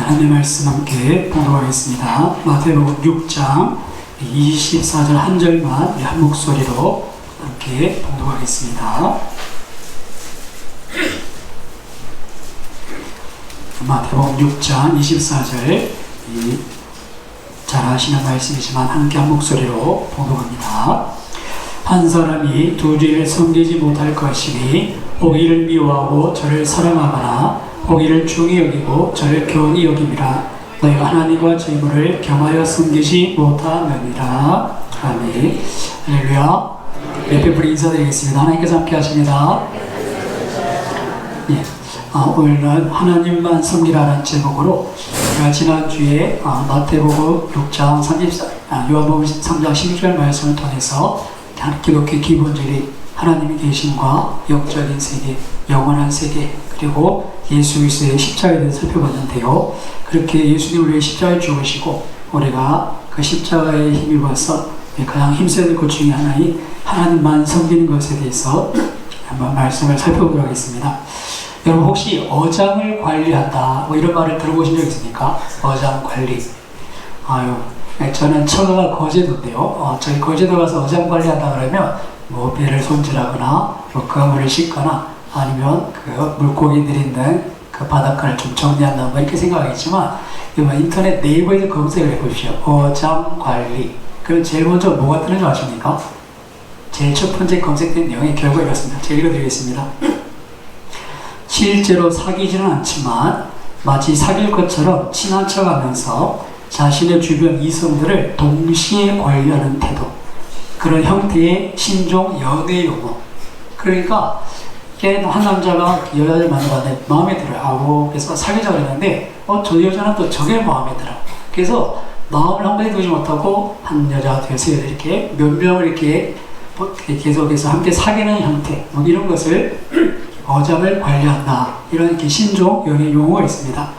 하나님의 말씀 함께 보도록 하겠습니다. 마태복음 6장 24절 한 절만 우리 한 목소리로 함께 봉독하겠습니다. 마태복음 6장 24절, 잘 아시는 말씀이지만 함께 한 목소리로 봉독합니다. 한 사람이 두 주를 섬기지 못할 것이니 오기를 미워하고 저를 사랑하거나 오기를 중히 여기고 저를 교훈히 여김이라. 너희가 하나님과 재물을 겸하여 섬기지 못하느니라. 아멘. 할렐루야. 옆에 분이 인사드리겠습니다. 하나님께서 함께 하십니다. 예. 오늘은 하나님만 섬기라는 제목으로 제가 지난주에 마태복음 6장 34, 요한복음 3장 16절 말씀을 통해서 기독교 기본적인 하나님이 계심과 영적인 세계, 영원한 세계, 그리고 예수 그리스도의 십자가에 대해서 살펴봤는데요. 그렇게 예수님을 위해 십자가에 죽으시고 우리가 그 십자가에 힘입어서 가장 힘쓰는 것 중에 하나인 하나님만 섬기는 것에 대해서 한번 말씀을 살펴보도록 하겠습니다. 여러분 혹시 어장을 관리한다 뭐 이런 말을 들어보신 적 있습니까? 어장 관리. 저는 처가가 거제도인데요. 저희 거제도 가서 어장 관리한다 그러면 뭐 배를 손질하거나 뭐 그물을 씻거나 아니면 그 물고기들이 있는 그 바닷가를 좀 정리한다 뭐 이렇게 생각하겠지만 인터넷 네이버에서 검색을 해보십시오. 어장 관리. 그럼 제일 먼저 뭐가 뜨는 줄 아십니까? 제일 첫 번째 검색된 내용의 결과가 이렇습니다. 제가 읽어드리겠습니다. 실제로 사귀지는 않지만 마치 사귈 것처럼 친한 척하면서 자신의 주변 이성들을 동시에 관리하는 태도, 그런 형태의 신종 연애 용어. 그러니까 이게 한 남자가 여자를 만나봤는데 마음에 들어요. 그래서 사귀자고 했는데 저 여자는 또 저게 마음에 들어. 그래서 마음을 한 번에 두지 못하고 한 여자, 둘, 이렇게 몇 명을 이렇게 계속해서 함께 사귀는 형태, 뭐 이런 것을 어장을 관리한다. 이런 이렇게 신종 연애 용어가 있습니다.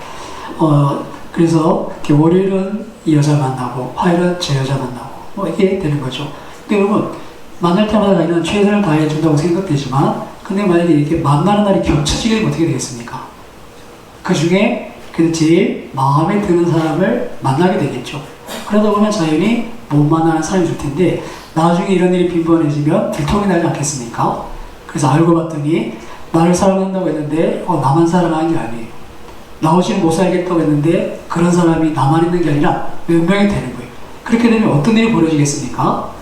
그래서 월요일은 이 여자 만나고 화요일은 저 여자 만나고 뭐 이게 되는 거죠. 근데 여러분 만날 때마다 저희는 최선을 다해 준다고 생각되지만 근데 만약에 이렇게 만나는 날이 겹쳐지게 되면 어떻게 되겠습니까? 그 중에 제일 마음에 드는 사람을 만나게 되겠죠. 그러다 보면 자연히 못 만나는 사람이 줄 텐데 나중에 이런 일이 빈번해지면 들통이 나지 않겠습니까? 그래서 알고 봤더니 나를 사랑한다고 했는데 나만 사랑하는 게 아니에요. 나 없이는 못 살겠다고 했는데 그런 사람이 나만 있는 게 아니라 몇 명이 되는 거예요. 그렇게 되면 어떤 일이 벌어지겠습니까?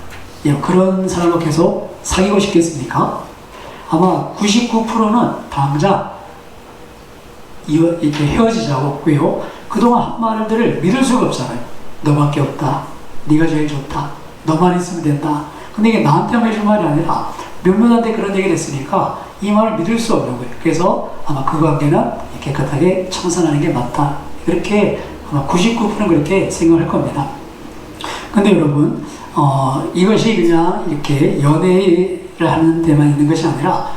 그런 사람과 계속 사귀고 싶겠습니까? 아마 99%는 당장 이렇게 헤어지자고. 왜요? 그동안 한 말들을 믿을 수가 없잖아요. 너밖에 없다. 네가 제일 좋다. 너만 있으면 된다. 근데 이게 나한테만 해준 말이 아니라 몇 명한테 그런 얘기를 했으니까 이 말을 믿을 수 없는 거예요. 그래서 아마 그 관계는 깨끗하게 청산하는 게 맞다. 이렇게 아마 99%는 그렇게 생각할 겁니다. 근데 여러분, 이것이 그냥 이렇게 연애를 하는 데만 있는 것이 아니라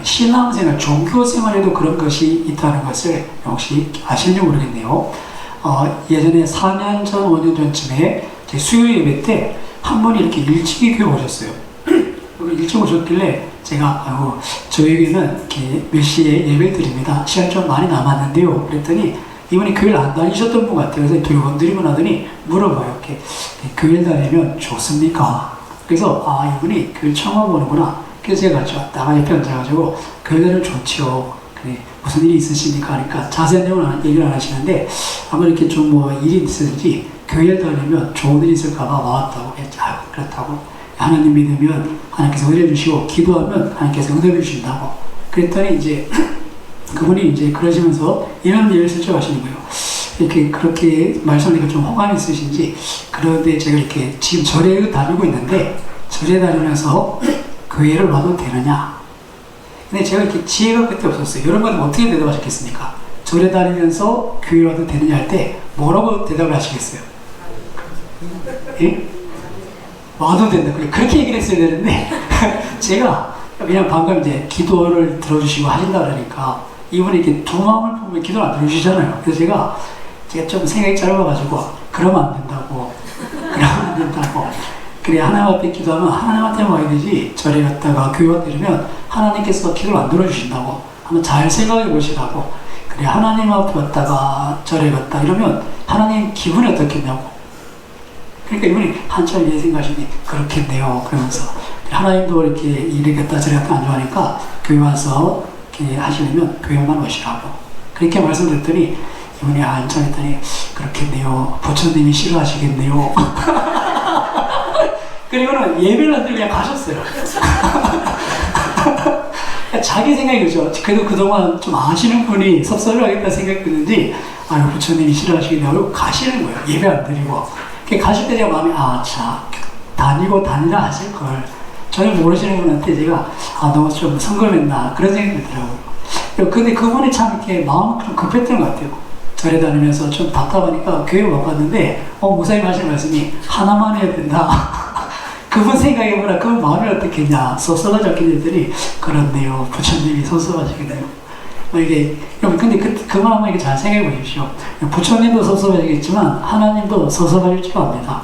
신앙생활, 종교생활에도 그런 것이 있다는 것을 혹시 아시는지 모르겠네요. 예전에 4년 전, 5년 전쯤에 제 수요일 예배 때 한 분이 이렇게 일찍이 교회 오셨어요. 일찍 오셨길래 제가 저에게는 이렇게 몇 시에 예배 드립니다. 시간 좀 많이 남았는데요. 그랬더니 이분이 교회를 안 다니셨던 분 같아요. 그래서 둘이 건드리고 나더니 물어봐요. 이렇게 교회를 다니면 좋습니까? 그래서 이분이 교회 처음 오는구나. 그래서 제가 왔다가 옆에 앉아가지고 교회 다니면 좋죠. 그래, 무슨 일이 있으십니까? 하니까 자세한 내용은 얘기를 안 하시는데 아마 이렇게 좀 뭐 일이 있으든지 교회를 다니면 좋은 일이 있을까봐 와왔다고 했죠. 그렇다고. 하나님 믿으면 하나님께서 은혜 주시고 기도하면 하나님께서 응답해 주신다고. 그랬더니 이제 그분이 이제 그러시면서 이런 예를 슬쩍 하시는 거예요. 이렇게 그렇게 말씀하니까 좀 호감이 있으신지. 그런데 제가 이렇게 지금 절에 다니고 있는데 절에 다니면서 교회를 와도 되느냐? 근데 제가 이렇게 지혜가 그때 없었어요. 여러분 어떻게 대답하셨겠습니까? 절에 다니면서 교회를 와도 되느냐 할 때 뭐라고 대답을 하시겠어요? 예? 와도 된다. 그렇게 얘기를 했어야 되는데 제가 그냥 방금 이제 기도를 들어주시고 하신다 그러니까 이분이 이렇게 두 마음을 품으면 기도를 안 들어주시잖아요. 그래서 제가 좀 생각이 짧아가지고 그러면 안 된다고. 그래 하나님 앞에 기도하면 하나님한테 와야 되지 절에 갔다가 교회 왔다 이러면 하나님께서 기도를 안 들어주신다고. 한번 잘 생각해 보시라고. 그래, 하나님 앞에 왔다가 절에 갔다 이러면 하나님 기분이 어떻겠냐고. 그러니까 이분이 한참 이제 생각하시니 그렇겠네요. 그러면서 하나님도 이렇게 이래 갔다 저래 갔다 안 좋아하니까 교회 와서 이렇게 하시려면 교회만 오시라고. 그렇게 말씀드렸더니 이분이 한참 했더니 그렇겠네요. 부처님이 싫어하시겠네요. 그리고는 예배를 안 드리고 그냥 가셨어요. 자기 생각이 그죠. 그래도 그동안 좀 아시는 분이 섭섭해하겠다 생각했는지 아유 부처님이 싫어하시겠네요. 가시는 거예요. 예배 안 드리고. 가실 때 제가 마음이 자 다니고 다니라 하실 걸. 전혀 모르시는 분한테 제가 너무 좀 성금했나 그런 생각이 들더라고요. 근데 그분이 참 이렇게 마음이 좀 급했던 것 같아요. 절에 다니면서 좀 답답하니까 교회 와봤는데 목사님 하시는 말씀이 하나만 해야 된다. 그분 생각해보라. 그분 마음이 어떻겠냐. 섭섭하지 않겠냐 했더니 그렇네요. 부처님이 섭섭하시겠네요. 이게 근데 그분 한번 잘 생각해 보십시오. 부처님도 섭섭하시겠지만 하나님도 섭섭하실 줄 압니다.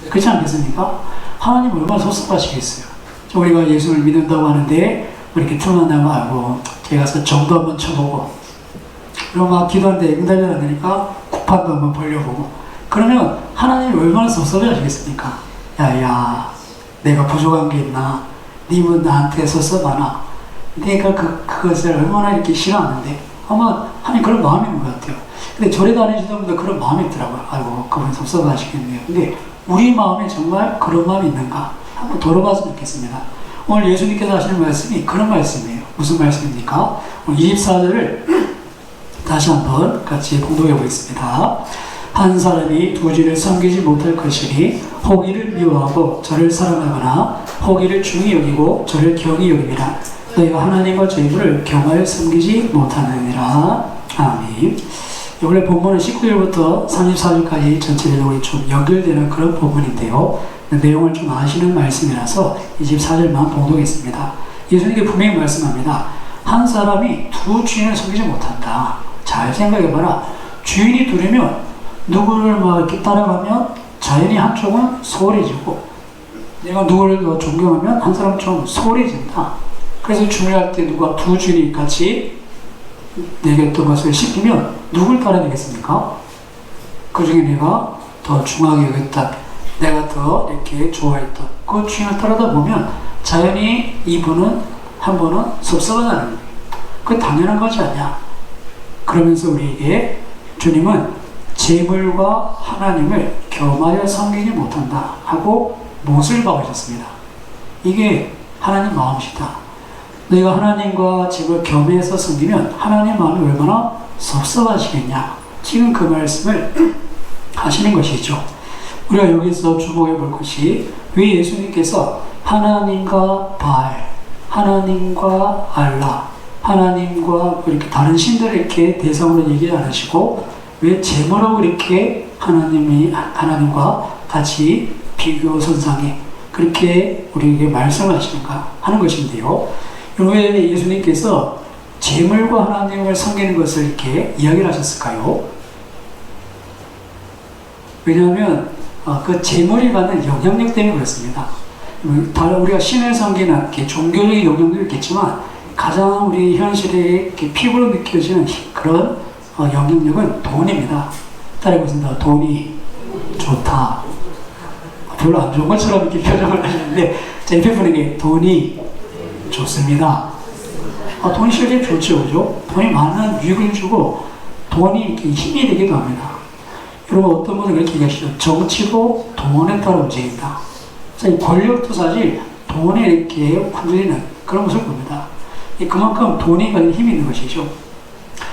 그렇지 않겠습니까? 하나님 얼마나 섭섭하시겠어요. 우리가 예수를 믿는다고 하는데 이렇게 틈만 나면 알고 제가 가서 정도 한번 쳐보고 그리고 막 기도하는데 응답이 안 되니까 국판도 한번 벌려보고 그러면 하나님이 얼마나 섭섭해하시겠습니까? 야야 내가 부족한 게 있나? 님은 나한테 섭섭하나? 내가 그것을 얼마나 이렇게 싫어하는데 아마 하나님 그런 마음이 있는 것 같아요. 근데 절에 다니시던 분들 그런 마음이 있더라고요. 아이고 그분 섭섭하시겠네요. 근데 우리 마음에 정말 그런 마음이 있는가? 한번 돌아봤으면 좋겠습니다. 오늘 예수님께서 하시는 말씀이 그런 말씀이에요. 무슨 말씀입니까? 24절을 다시 한번 같이 공독해 보겠습니다. 한 사람이 두 주를 섬기지 못할 것이니 호기를 미워하고 저를 사랑하거나 호기를 중히 여기고 저를 경히 여깁니다. 너희가 하나님과 저희를 겸하여 섬기지 못하느니라. 아멘. 원래 본문은 19절부터 34절까지 전체적으로 좀 연결되는 그런 부분인데요. 내용을 좀 아시는 말씀이라서 24절만 봉독했습니다. 예수님께 분명히 말씀합니다. 한 사람이 두 주인을 섬기지 못한다. 잘 생각해봐라. 주인이 둘이면 누구를 막 이렇게 따라가면 자연히 한쪽은 소홀해지고 내가 누구를 더 존경하면 한 사람은 좀 소홀해진다. 그래서 중요할 때 누가 두 주인이 같이 내게 어떤 것을 시키면 누굴 따라야 되겠습니까? 그 중에 내가 더 중하게 여겼다. 내가 더 이렇게 좋아했던 그 주인을 따르다 보면 자연히 이분은 한 번은 섭섭하다는 거예요. 그게 당연한 것이 아니야. 그러면서 우리에게 주님은 재물과 하나님을 겸하여 섬기지 못한다 하고 못을 박으셨습니다. 이게 하나님 마음이시다. 너희가 하나님과 재물을 겸해서 섬기면 하나님 마음이 얼마나 섭섭하시겠냐. 지금 그 말씀을 하시는 것이죠. 우리가 여기서 주목해 볼 것이 왜 예수님께서 하나님과 바알, 하나님과 알라, 하나님과 이렇게 다른 신들을 이렇게 대상으로 얘기 안 하시고 왜 재물하고 이렇게 하나님과 같이 비교 선상에 그렇게 우리에게 말씀하시는가 하는 것인데요. 왜 예수님께서 재물과 하나님을 섬기는 것을 이렇게 이야기를 하셨을까요? 왜냐하면 그 재물이 갖는 영향력 때문에 그렇습니다. 우리가 신을 섬기는 종교적인 영향도 있겠지만 가장 우리 현실에 이렇게 피부로 느껴지는 그런 영향력은 돈입니다. 따라해보겠습니다. 돈이 좋다. 별로 안 좋은 것처럼 이렇게 표정을 하시는데 제 옆에 분에게 돈이 좋습니다. 돈이 실제 좋죠, 그죠? 돈이 많은 유익을 주고 돈이 이렇게 힘이 되기도 합니다. 여러분 어떤 분은 그렇게 얘기하시죠. 정치도 돈에 따라 움직인다. 권력도 사실 돈에 이렇게 흔들리는 그런 모습을 봅니다. 그만큼 돈이 가진 힘이 있는 것이죠.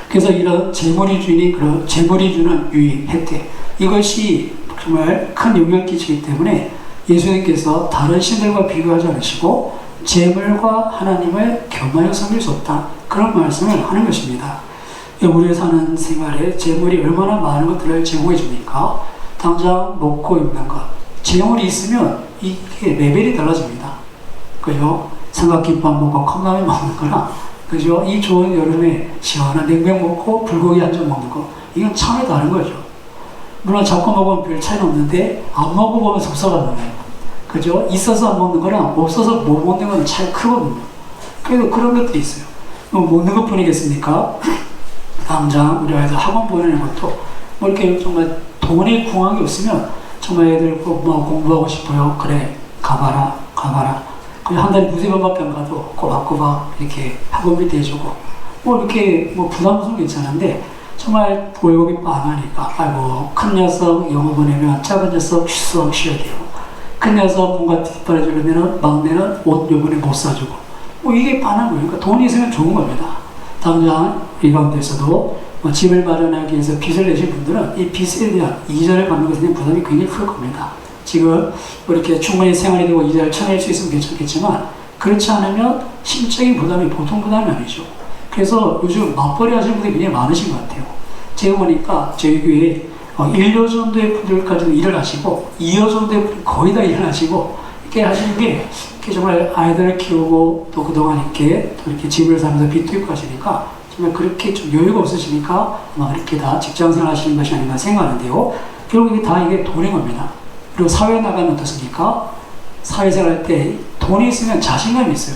그래서 이런 재물이 주는 유익, 혜택 이것이 정말 큰 영향을 끼치기 때문에 예수님께서 다른 신들과 비교하지 않으시고 재물과 하나님을 겸하여 섬길 수 없다. 그런 말씀을 하는 것입니다. 우리가 사는 생활에 재물이 얼마나 많은 것들을 제공해 줍니까? 당장 먹고 입는 것. 재물이 있으면 이게 레벨이 달라집니다. 그죠? 삼각김밥 먹고 컵라면 먹는 거나, 그죠? 이 좋은 여름에 시원한 냉면 먹고 불고기 한 점 먹는 거. 이건 차원이 다른 거죠. 물론 자꾸 먹으면 별 차이는 없는데, 안 먹어보면 섭섭하잖아요. 그죠? 있어서 안 먹는 거랑 없어서 못 먹는 거는 차이 크거든요. 그래도 그런 것들이 있어요. 뭐 먹는 것 뿐이겠습니까? 당장 우리 아이들 학원 보내는 것도 뭐 이렇게 정말 돈이 궁한 게 없으면 정말 애들 뭐 공부하고 싶어요. 그래, 가봐라, 가봐라. 그냥 한 달에 두세 번밖에 안 가도 꼬박꼬박 이렇게 학원비 대주고 뭐 이렇게 뭐 부담스러운 게 괜찮은데 정말 월급이 뻔하니까 아이고 큰 녀석 영어 보내면 작은 녀석 수학 쉬어야 돼요. 큰 녀석 뭔가 뒷바라주려면 막내는 옷 요번에 못 사주고 뭐 이게 뻔한 거예요. 그러니까 돈이 있으면 좋은 겁니다. 당장 이 가운데서도 뭐 집을 마련하기 위해서 빚을 내신 분들은 이 빚에 대한 이자를 받는 것에 대한 부담이 굉장히 클 겁니다. 지금 뭐 이렇게 충분히 생활이 되고 이자를 쳐낼 수 있으면 괜찮겠지만 그렇지 않으면 심적인 부담이 보통 부담이 아니죠. 그래서 요즘 맞벌이 하시는 분들이 굉장히 많으신 것 같아요. 제가 보니까 저희 교회에 1여 정도의 분들까지도 일을 하시고 2여 정도의 분들 거의 다 일을 하시고 이렇게 하시는 게 이렇게 정말 아이들을 키우고 또 그동안 이렇게 또 이렇게 집을 사면서 빚도 있고 하시니까 정말 그렇게 좀 여유가 없으시니까 아마 이렇게 다 직장생활 하시는 것이 아닌가 생각하는데요. 결국 이게 돈인 겁니다. 그리고 사회에 나가면 어떻습니까? 사회생활 할 때 돈이 있으면 자신감이 있어요.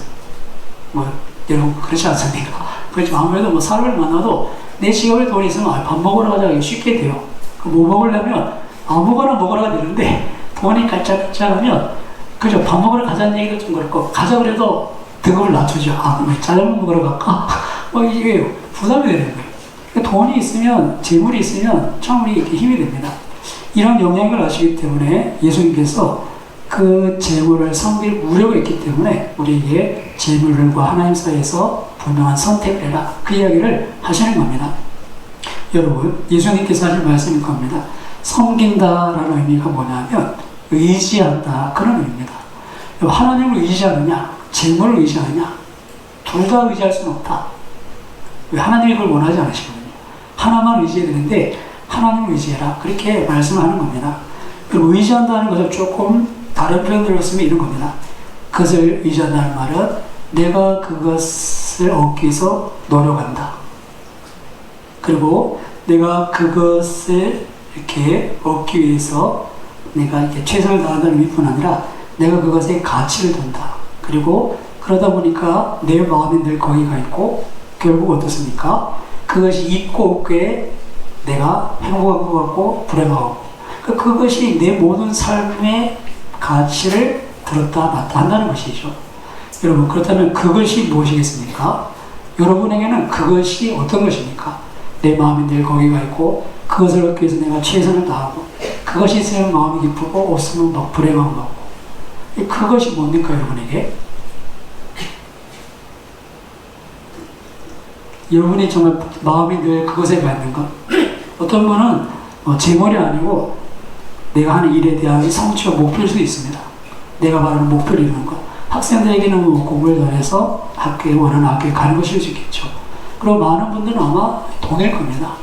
뭐 여러분 그렇지 않습니까? 그렇지만 아무래도 뭐 사람을 만나도 내 지갑에 돈이 있으면 밥 먹으러 가자 쉽게 돼요. 뭐 먹으려면 아무거나 먹으러가 되는데 돈이 깔짝깔짝하면 그죠? 밥 먹으러 가자는 얘기도 좀 그렇고 가자 그래도 등급을 낮추죠. 뭐 짜장면 먹으러 갈까? 뭐 이게 부담이 되는 거예요. 그러니까 돈이 있으면 재물이 있으면 참 우리 이렇게 힘이 됩니다. 이런 영향을 아시기 때문에 예수님께서 그 재물을 섬길 우려가 있기 때문에 우리에게 재물과 하나님 사이에서 분명한 선택을 해라. 그 이야기를 하시는 겁니다. 여러분, 예수님께서 하신 말씀일 겁니다. 섬긴다라는 의미가 뭐냐면 의지한다. 그런 의미입니다. 하나님을 의지하느냐, 재물을 의지하느냐, 둘 다 의지할 수는 없다. 왜 하나님이 그걸 원하지 않으시거든요. 하나만 의지해야 되는데 하나님을 의지해라. 그렇게 말씀하는 겁니다. 그리고 의지한다는 것을 조금 다른 표현으로 쓰면 이런 겁니다. 그것을 의지한다는 말은 내가 그것을 얻기 위해서 노력한다. 그리고 내가 그것을 이렇게 얻기 위해서 내가 이렇게 최선을 다한다는 의미뿐 아니라 내가 그것에 가치를 둔다. 그리고 그러다 보니까 내 마음이 늘 거기가 있고 결국 어떻습니까? 그것이 있고 없게 내가 행복한 것 같고 불행하고 그것이 내 모든 삶의 가치를 들었다 놨다 한다는 것이죠. 여러분 그렇다면 그것이 무엇이겠습니까? 여러분에게는 그것이 어떤 것입니까? 내 마음이 늘 거기가 있고 그것을 얻기 위해서 내가 최선을 다하고 그것이 있으면 마음이 기쁘고 없으면 막 불행한 것 같고 그것이 뭡니까 여러분에게? 여러분이 정말 마음이 늘 그것에 가 있는 것. 어떤 분은 재물이 아니고 내가 하는 일에 대한 성취와 목표일 수도 있습니다. 내가 말하는 목표를 이루는 것. 학생들에게는 공부를 잘해서 학교에 원하는 학교에 가는 것일 수 있겠죠. 그리고 많은 분들은 아마 돈일 겁니다.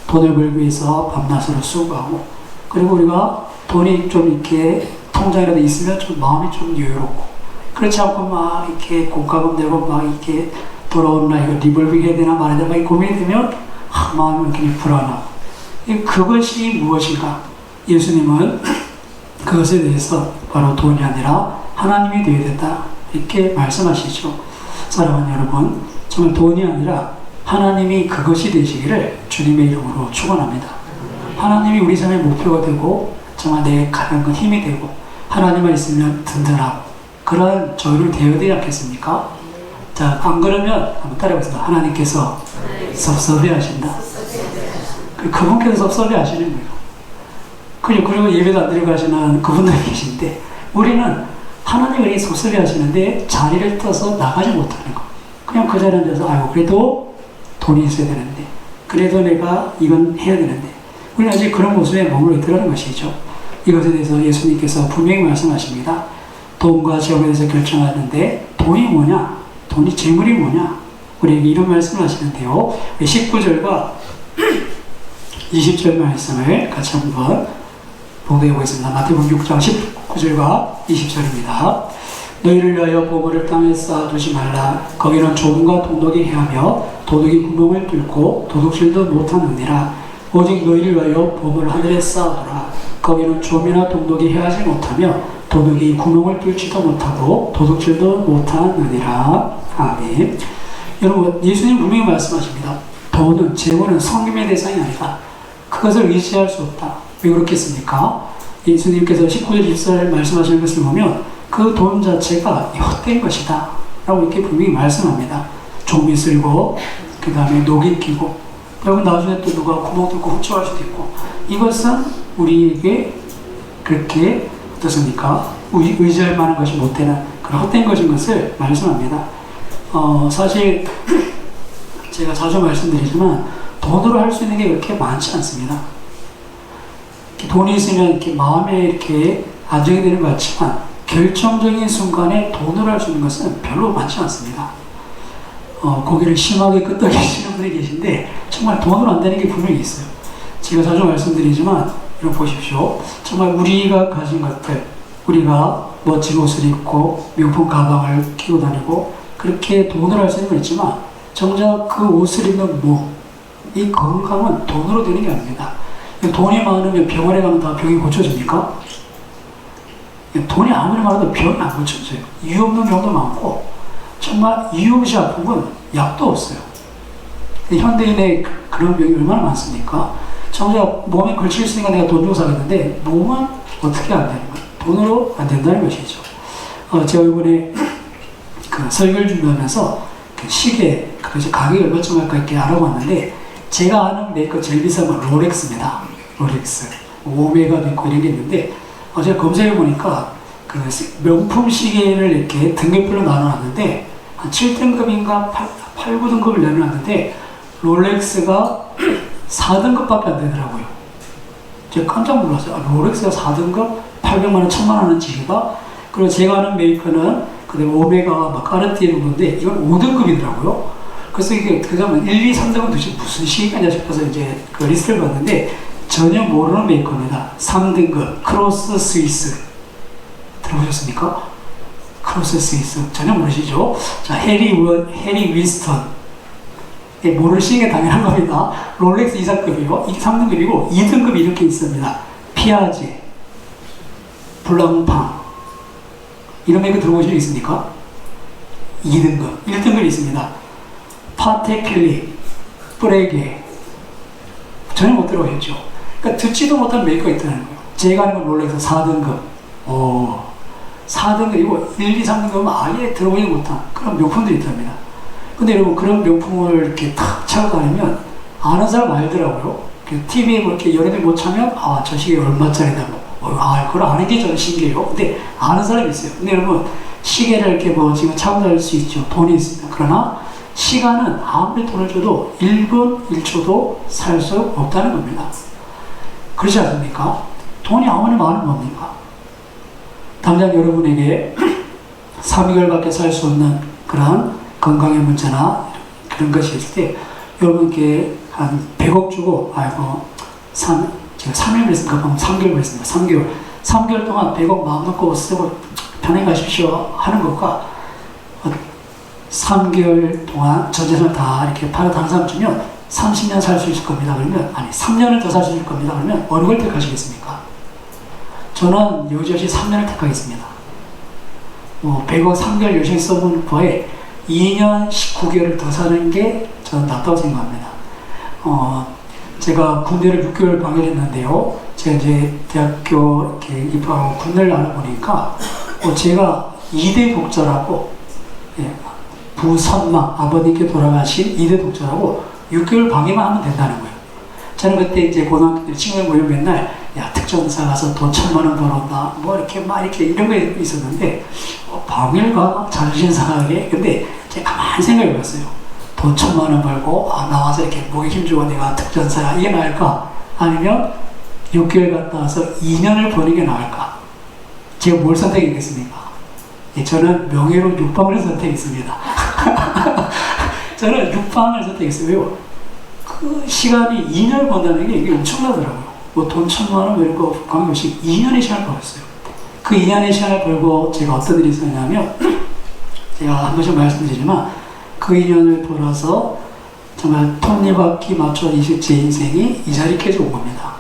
돈을 벌기 위해서 밤낮으로 수고하고 그리고 우리가 돈이 좀 이렇게 통장이라도 있으면 좀 마음이 좀 여유롭고 그렇지 않고 막 이렇게 공과금 내고 막 이렇게 돌아오나 이거 리볼빙 해야 되나 말해야 되나 고민이 되면 마음이 굉장히 불안하고 그것이 무엇인가? 예수님은 그것에 대해서 바로 돈이 아니라 하나님이 되어야 된다 이렇게 말씀하시죠. 사랑하는 여러분 정말 돈이 아니라 하나님이 그것이 되시기를 주님의 이름으로 축원합니다. 하나님이 우리 삶의 목표가 되고 정말 내 가장 큰 힘이 되고 하나님만 있으면 든든하고 그런 저희를 되어야 되지 않겠습니까? 자, 안 그러면 한번 따라해보겠습니다. 하나님께서 섭섭해 하신다. 그분께서 섭섭해 하시는 거예요. 그리고 예배도 안 드리고 하시는 그분들이 계신데 우리는 하나님이 섭섭해 하시는데 자리를 떠서 나가지 못하는 거. 그냥 그 자리에 앉아서 아이고 그래도 돈이 있어야 되는데 그래도 내가 이건 해야 되는데 우리는 아직 그런 모습에 머물러 있더라는 것이죠. 이것에 대해서 예수님께서 분명히 말씀하십니다. 돈과 재물에 대해서 결정하는데 돈이 뭐냐? 돈이 재물이 뭐냐? 우리에게 이런 말씀을 하시는데요. 19절과 20절 말씀을 같이 한번 보게 해보겠습니다. 마태복음 6장 19절과 20절입니다. 너희를 위하여 보물을 땅에 쌓아두지 말라. 거기는 조문과 동독이 해하며 도둑이 구멍을 뚫고 도둑질도 못하느니라. 오직 너희를 위하여 보물을 하늘에 쌓아두라. 거기는 조미나 동독이 해하지 못하며 도둑이 구멍을 뚫지도 못하고 도둑질도 못하느니라. 아멘. 여러분 예수님 분명히 말씀하십니다. 돈은, 재원은 성김의 대상이 아니다. 그것을 의지할 수 없다. 왜 그렇겠습니까? 예수님께서 19절 24절 말씀하시는 것을 보면 그 돈 자체가 헛된 것이다 라고 이렇게 분명히 말씀합니다. 종이 쓸고 그 다음에 녹이 끼고 그리고 나중에 또 누가 구멍 뚫고 훔쳐갈 수도 있고, 이것은 우리에게 그렇게 어떻습니까? 의지할 만한 것이 못 되는 그런 헛된 것인 것을 말씀합니다. 사실 제가 자주 말씀드리지만 돈으로 할 수 있는 게 그렇게 많지 않습니다. 돈이 있으면 이렇게 마음에 이렇게 안정이 되는 것 같지만 결정적인 순간에 돈으로 할 수 있는 것은 별로 많지 않습니다. 고개를 심하게 끄덕이시는 분이 계신데 정말 돈으로 안 되는 게 분명히 있어요. 제가 자주 말씀드리지만 이거 보십시오. 정말 우리가 가진 것들, 우리가 멋진 옷을 입고 명품 가방을 끼고 다니고 그렇게 돈으로 할 수 있는 건 있지만 정작 그 옷을 입는 몸, 이 건강은 돈으로 되는 게 아닙니다. 돈이 많으면 병원에 가면 다 병이 고쳐집니까? 돈이 아무리 많아도 병이 안 고쳐져요. 이유 없는 병도 많고 정말 이유 없이 아픈 건 약도 없어요. 현대인의 그런 병이 얼마나 많습니까? 정작 몸에 걸칠 수 있으니까 내가 돈 주고 사겠는데 몸은 어떻게 안 되는 거예요? 돈으로 안 된다는 것이죠. 제가 이번에 그 설교를 준비하면서 그 시계, 그것이 가격이 얼마쯤 할까 이렇게 알아봤는데 제가 아는 메이커 제일 비싼 건 롤렉스입니다. 롤렉스. 오메가도 있고 이런 게 있는데 제가 검색해 보니까 그 명품 시계를 이렇게 등급별로 나눠놨는데 한 7등급인가 8, 9등급을 나눠놨는데 롤렉스가 4등급밖에 안 되더라고요. 제가 깜짝 놀랐어요. 롤렉스가 4등급? 800만 원, 1000만 원 하는 시계가? 그리고 제가 아는 메이커는 그다음에 오메가와 막 까르띠에 이런 건데 이건 5등급이더라고요. 그래서 이게 그러면 1, 2, 3등은 도대체 무슨 시계냐 싶어서 이제 그 리스트를 봤는데 전혀 모르는 메이커입니다. 3등급 크로스 스위스 들어보셨습니까? 크로스 스위스 전혀 모르시죠? 자, 해리 윈스턴 모를 시계가 당연한 겁니다. 롤렉스 2사급이고 이게 3등급이고 2등급이 이렇게 있습니다. 피아제, 블랑팡 이런 메이커 들어보신 적 있습니까? 2등급, 1등급이 있습니다. 파텍 필립, 브레게 전혀 못 들어보셨죠? 그러니까 듣지도 못한 메이커가 있다는 거예요. 제가 아는 건 롤렉스 4등급 4등급이고 1, 2, 3등급은 아예 들어보지 못한 그런 명품들이 있답니다. 근데 여러분 그런 명품을 이렇게 탁 차고 다니면 아는 사람 알더라고요. TV에 뭐 이렇게 여러 개 못 차면 저 시계 얼마짜리다 그걸 아는 게 저는 신기해요. 근데 아는 사람이 있어요. 근데 여러분 시계를 이렇게 뭐 지금 차고 다닐 수 있죠. 돈이 있습니다. 그러나 시간은 아무리 돈을 줘도 1분 1초도 살 수 없다는 겁니다. 그렇지 않습니까? 돈이 아무리 많으면 뭡니까? 당장 여러분에게 3개월밖에 살 수 없는 그런 건강의 문제나 그런 것이 있을 때 여러분께 한 100억 주고 제가 3일 그랬습니까? 방금 3개월 그랬습니다. 3개월 동안 100억 마음 놓고 쓰고 편히 가십시오 하는 것과 3개월 동안 전 재산을 다 이렇게 팔아 다른 사람 주면 30년 살 수 있을 겁니다. 그러면 3년을 더 살 수 있을 겁니다. 그러면 어느 걸 택하시겠습니까? 저는 여지없이 3년을 택하겠습니다. 100억 3개월 열심히 써본 거에 2년 19개월을 더 사는 게 저는 낫다고 생각합니다. 제가 군대를 6개월 방역했는데요. 제가 이제 대학교 이렇게 입학하고 군대를 알아보니까 제가 2대 독자라고 부선마 아버님께 돌아가신 2대 독자라고 6개월 방해만 하면 된다는 거예요. 저는 그때 이제 고등학교 때 친구들 모이면 맨날 특전사 가서 돈 1000만 원 벌었다 뭐 이렇게 막 이렇게 이런 게 있었는데 방일과 자존심 상하게. 근데 제가 가만히 생각해 봤어요. 돈 1000만 원 벌고 나와서 이렇게 목에 힘주고 내가 특전사야 이게 나을까? 아니면 6개월 갔다 와서 2년을 버는 게 나을까? 제가 뭘 선택했겠습니까? 저는 명예로운 육방을 선택했습니다. 저는 육방을 선택했어요. 그 시간이 2년을 번다는 게 이게 엄청나더라고요. 뭐 돈 1000만 원 이런 거 관계없이 2년의 시간을 벌었어요. 그 2년의 시간을 벌고 제가 어떤 일이 있었냐면 제가 한 번씩 말씀드리지만 그 2년을 벌어서 정말 톱니바퀴 맞춰 제 인생이 이 자리까지 온 겁니다.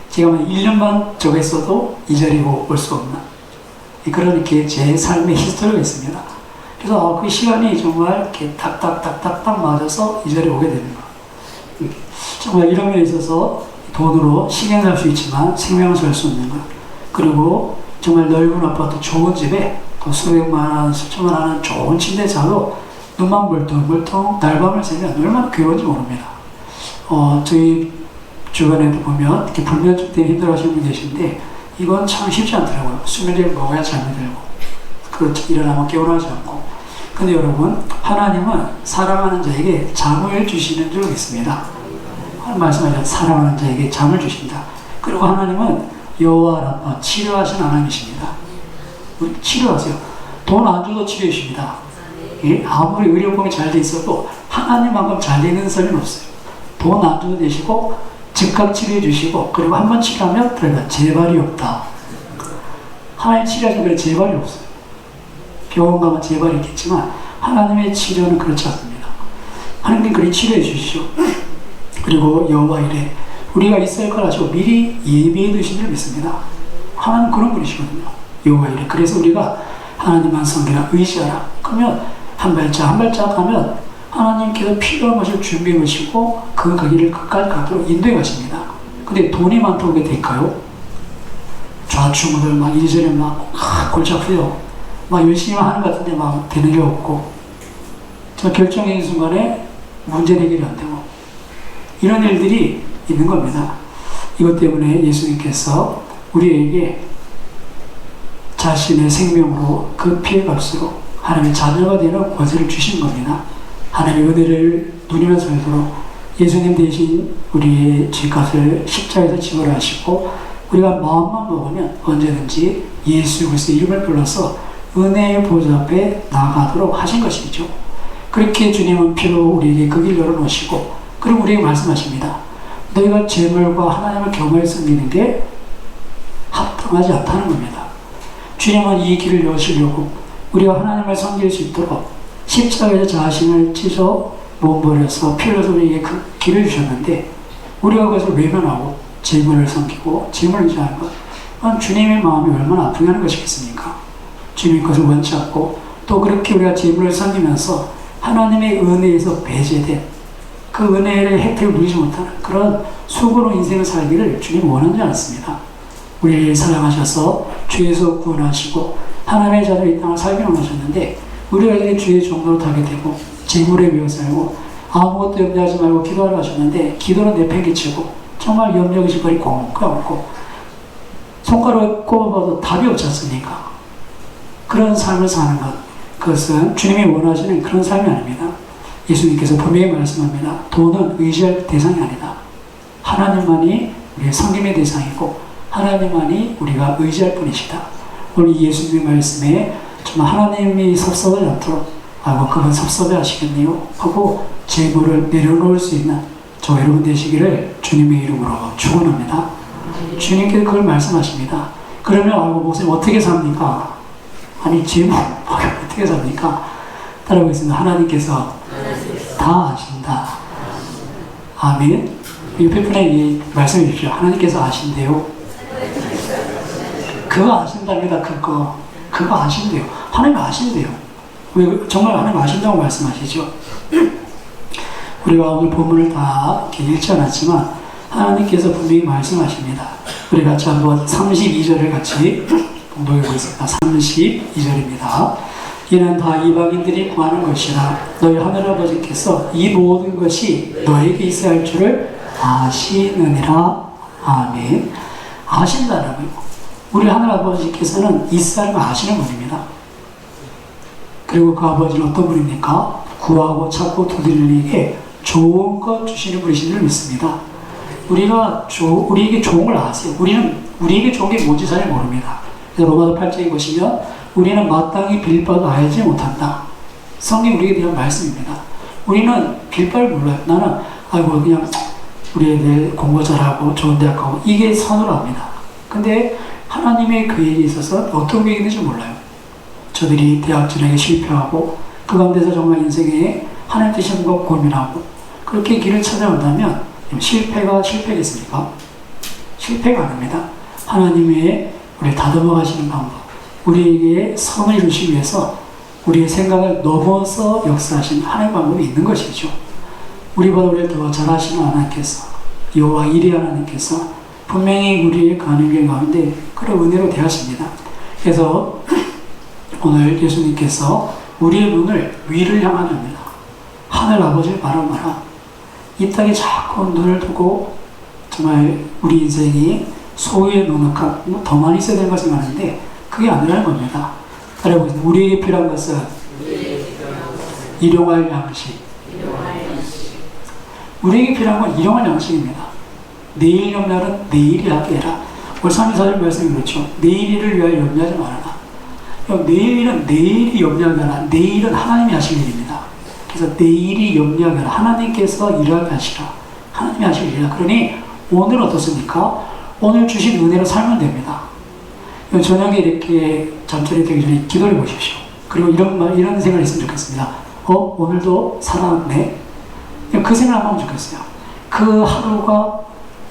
제가 1년만 저거 했어도 이 자리로 올 수 없는 그런 이렇게 제 삶의 히스토리가 있습니다. 그래서 그 시간이 정말 이렇게 딱딱딱딱딱 맞아서 이 자리에 오게 되는 거예요. 정말 이런 면에 있어서 돈으로 식량 살 수 있지만 생명을 살 수 없는 것. 그리고 정말 넓은 아파트 좋은 집에 또 수백만 원, 수천만 원 하는 좋은 침대 자도 눈만 벌떡벌떡 날밤을 새면 얼마나 괴로운지 모릅니다. 저희 주변에도 보면 이렇게 불면증 때문에 힘들어하시는 분 계신데 이건 참 쉽지 않더라고요. 수면제를 먹어야 잠이 들고 그렇죠. 일어나면 깨어나지 않고. 근데 여러분, 하나님은 사랑하는 자에게 잠을 주시는 줄 믿습니다. 말씀하셨죠. 사랑하는 자에게 잠을 주신다. 그리고 하나님은 여호와 라파, 치료하신 하나님이십니다. 치료하세요. 돈 안 줘도 치료해 주십니다. 아무리 의료보험이 잘 돼 있어도 하나님만큼 잘 되는 사람은 없어요. 돈 안 줘도 되시고 즉각 치료해 주시고, 그리고 한번 치료하면 그러니까 재발이 없다. 하나님 치료하시면 그래 재발이 없어요. 병원 가면 재발이 있겠지만 하나님의 치료는 그렇지 않습니다. 하나님께 그리 치료해 주시죠. 그리고 여호와 이래, 우리가 있을 걸 아시고 미리 예비해 두신 줄 믿습니다. 하나님 그런 분이시거든요. 여호와 이래. 그래서 우리가 하나님만 섬기라, 의지하라. 그러면 한 발짝 한 발짝 가면 하나님께서 필요한 것을 준비해 놓으시고 그 길을 끝까지 가도록 인도해 가십니다. 근데 돈이 많다고 그게 될까요? 좌충우돌 막 이리저리 막 골치 아프죠. 막 열심히 하는 것 같은데 막 되는 게 없고, 정말 결정적인 순간에 문제 해결이 안 되고, 이런 일들이 있는 겁니다. 이것 때문에 예수님께서 우리에게 자신의 생명으로 그 피해값으로 하나님의 자녀가 되는 권세를 주신 겁니다. 하나님의 은혜를 누리며 살도록 예수님 대신 우리의 죄값을 십자가에서 지불하시고, 우리가 마음만 먹으면 언제든지 예수 그리스도의 이름을 불러서 은혜의 보좌 앞에 나아가도록 하신 것이죠. 그렇게 주님은 피로 우리에게 그 길 열어놓으시고, 그리고 우리에게 말씀하십니다. 너희가 재물과 하나님을 겸하여 섬기는 게 합당하지 않다는 겁니다. 주님은 이 길을 여시려고 우리가 하나님을 섬길 수 있도록 십자가에서 자신을 찢어 몸버려서 피 흘려서 우리에게 그 길을 주셨는데, 우리가 그것을 외면하고 재물을 섬기고 재물을 의지하는 것, 그건 주님의 마음이 얼마나 아프게 하는 것이겠습니까? 주님이 그것을 원치 않고, 또 그렇게 우리가 재물을 섬기면서 하나님의 은혜에서 배제된 그 은혜의 혜택을 누리지 못하는 그런 수고로 인생을 살기를 주님은 원하지 않습니다. 우리를 사랑하셔서 죄에서 구원하시고 하나님의 자녀로 이 땅을 살기로 하셨는데, 우리가 이렇게 주의 종로로 타게 되고 재물에 매여 살고 아무것도 염려하지 말고 기도하러 하셨는데, 기도는 내팽개치고 정말 염려의식 거리 꽁꽁 손가락을 꼽아봐도 답이 없지 않습니까? 그런 삶을 사는 것, 그것은 주님이 원하시는 그런 삶이 아닙니다. 예수님께서 분명히 말씀합니다. 돈은 의지할 대상이 아니다. 하나님만이 우리의 섬김의 대상이고 하나님만이 우리가 의지할 분이시다. 오늘 예수님의 말씀에 정말 하나님이 섭섭하지 않도록, 아이고 그건 섭섭해 하시겠네요 하고 재물을 내려놓을 수 있는 저 여러분 되시기를 주님의 이름으로 축원합니다. 주님께서 그걸 말씀하십니다. 그러면 아이고 목사님 어떻게 삽니까? 아니 재물 어떻게 삽니까? 따라오겠습니다. 하나님께서 다 아신다. 아멘. 옆에 분에게 말씀해 주십시오. 하나님께서 아신대요. 그거 아신답니다. 그거 아신대요. 하나님 아신대요. 왜 정말 하나님 아신다고 말씀하시죠? 우리가 오늘 본문을 다 읽지 않았지만 하나님께서 분명히 말씀하십니다. 우리 같이 한번 32절을 같이 봉독해 보겠습니다. 32절입니다. 이는 다 이방인들이 구하는 것이라 너희 하늘아버지께서 이 모든 것이 너에게 있어야 할 줄을 아시느니라. 아멘. 아신다는 거예요. 우리 하늘아버지께서는 이 사람을 아시는 분입니다. 그리고 그 아버지는 어떤 분입니까? 구하고 찾고 두드리는 이에게 좋은 것 주시는 분이신 줄 믿습니다. 우리에게 좋은 걸 아세요. 우리에게 좋은 게 뭔지 잘 모릅니다. 그래서 로마서 8장에 보시면 우리는 마땅히 빌 바도 알지 못한다. 성경 우리에게 대한 말씀입니다. 우리는 빌 바를 몰라요. 나는 아이고 그냥 우리 애들 공부 잘하고 좋은 대학 가고 이게 선으로 합니다. 근데 하나님의 계획에 있어서 어떤 계획이 있는지 몰라요. 저들이 대학 진학에 실패하고 그 가운데서 정말 인생에 하나님 뜻인 것 고민하고 그렇게 길을 찾아온다면 실패겠습니까? 실패가 아닙니다. 하나님의 우리 다듬어 가시는 방법, 우리에게 선을 이루시기 위해서 우리의 생각을 넘어서 역사하신 하나님의 방법이 있는 것이죠. 우리보다 우리를 더 잘하시는 하나님께서, 여호와 이리 하나님께서 분명히 우리의 가는 길 가운데 그런 은혜로 대하십니다. 그래서 오늘 예수님께서 우리의 눈을 위를 향하게 합니다. 하늘 아버지를 바라봐라. 이 땅에 자꾸 눈을 두고 정말 우리 인생이 소유의 노력하고 더 많이 있어야 되는 것이 많은데 그게 아니라는 겁니다. 따라해보겠습니다. 우리에게 필요한 것은 일용할 양식. 우리에게 필요한 건 일용할 양식입니다. 내일 염려는 내일이 하게 해라. 오늘 3.24절 말씀이 그렇죠. 내일을 위하여 염려하지 말아라. 내일은 내일이 염려하게 하라. 내일은 하나님이 하실 일입니다. 그래서 내일이 염려하게 하라. 하나님께서 일하게 하시라. 하나님이 하실 일이라. 그러니 오늘 어떻습니까? 오늘 주신 은혜로 살면 됩니다. 저녁에 이렇게 잠자리 되기 전에 기도해 보십시오. 그리고 이런 생각이 있으면 좋겠습니다. 오늘도 살아왔네. 그 생각 한번 하면 좋겠어요. 그 하루가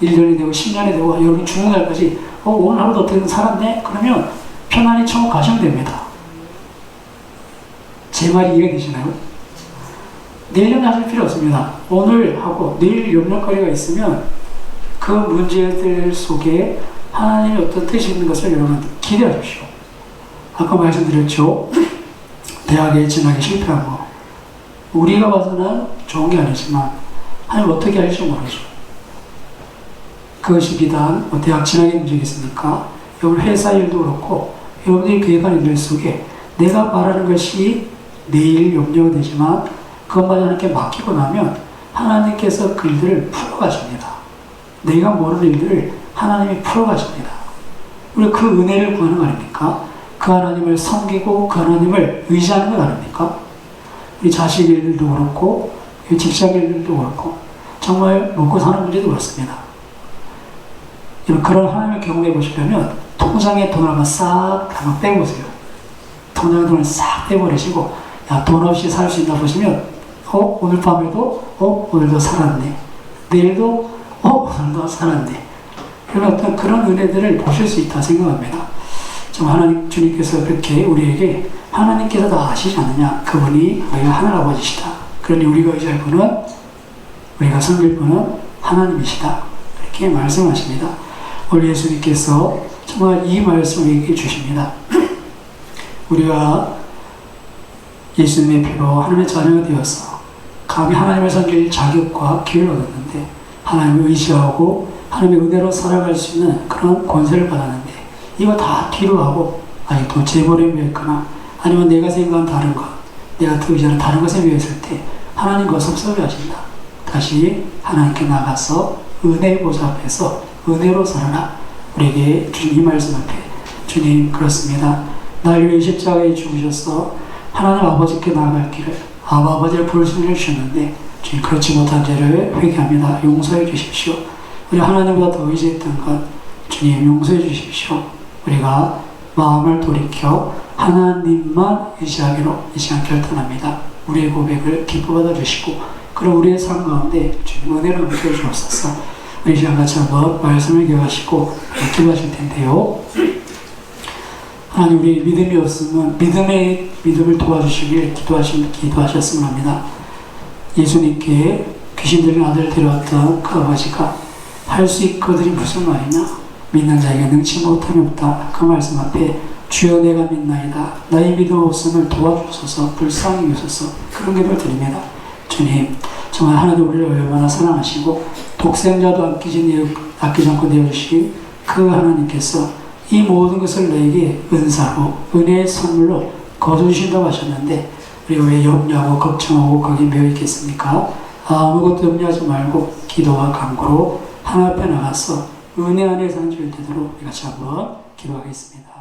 1년이 되고 10년이 되고 여러분 죽는 날까지 오늘 하루도 어떻게든 살았네? 그러면 편안히 천국 가시면 됩니다. 제 말이 이해가 되시나요? 내일 염려하실 필요 없습니다. 오늘 하고 내일 염려거리가 있으면 그 문제들 속에 하나님의 어떤 뜻이 있는 것을 여러분 기대하십시오. 아까 말씀드렸죠. 대학에 진학에 실패한 거 우리가 봐서는 좋은 게 아니지만 하나님 어떻게 할지 모르죠. 그것이 비단 대학 진학의 문제겠습니까? 여러분 회사 일도 그렇고 여러분들이 계획하는 일 속에 내가 바라는 것이 내일 염려가 되지만 그것마저 하나님께 맡기고 나면 하나님께서 그 일들을 풀어가십니다. 내가 모르는 일들을 하나님이 풀어가십니다. 우리 그 은혜를 구하는 거 아닙니까? 그 하나님을 섬기고 그 하나님을 의지하는 것 아닙니까? 우리 자식 일들도 그렇고 직장 일들도 그렇고 정말 먹고 사는 문제도 그렇습니다. 그런 하나님을 경험해 보시려면 통장에 돈을 한번 싹 한번 빼보세요. 통장에 돈을 싹 빼버리시고 돈 없이 살 수 있나 보시면 오늘 밤에도 오늘도 살았네. 내일도 오늘도 살았네. 이런 어떤 그런 은혜들을 보실 수 있다 생각합니다. 좀 하나님 주님께서 그렇게 우리에게 하나님께서 다 아시지 않느냐. 그분이 우리가 하늘 아버지시다. 그러니 우리가 의지할 분은 우리가 섬길 분은 하나님이시다. 이렇게 말씀하십니다. 오늘 예수님께서 정말 이 말씀을 얘기해 주십니다. 우리가 예수님의 피로 하나님의 자녀가 되어서 감히 하나님을 섬길 자격과 기회를 얻었는데 하나님을 의지하고 하나님의 은혜로 살아갈 수 있는 그런 권세를 받았는데 이거 다 뒤로 하고 또 재벌에 매였거나 아니면 내가 생각한 다른 것 내가 의지하는 다른 것에 매였을 때 하나님과 섭섭해 하신다. 다시 하나님께 나가서 은혜의 보좌 앞에서 은혜로 살아라. 우리에게 주신 이 말씀 앞에 주님 그렇습니다. 날 위해 십자가에 죽으셔서 하나님 아버지께 나아갈 길을 아버지를 볼 수 있는 주셨는데 주님 그렇지 못한 죄를 회개합니다. 용서해 주십시오. 우리 하나님보다 더 의지했던 것 주님 용서해 주십시오. 우리가 마음을 돌이켜 하나님만 의지하기로 이 시간 결단합니다. 우리의 고백을 기뻐 받아주시고 그럼 우리의 삶 가운데 주님 은혜를 베풀어 주옵소서. 우리 시간 같이 한번 말씀을 기억하시고 기도하실 텐데요. 하나님 우리 믿음이 없으면 믿음을 도와주시길 기도하셨으면 합니다. 예수님께 귀신 들린 아들을 데려왔던 그 아버지가 할 수 있거든이 무슨 말이냐? 믿는 자에게 능치 못함이 없다. 그 말씀 앞에 주여 내가 믿나이다. 나의 믿음 없음을 도와주소서 불쌍히 여소서 그런 기도를 드립니다. 주님 정말 하나님 우리를 얼마나 사랑하시고 독생자도 아끼지 않고 내어주신 그 하나님께서 이 모든 것을 너에게 은사로 은혜의 선물로 거두신다고 하셨는데 우리가 왜 염려하고 걱정하고 거기 매여 있겠습니까? 아무것도 염려하지 말고 기도와 간구로 하나님 앞에 나가서 은혜 안에 사는 줄 되도록 우리 같이 한번 기도하겠습니다.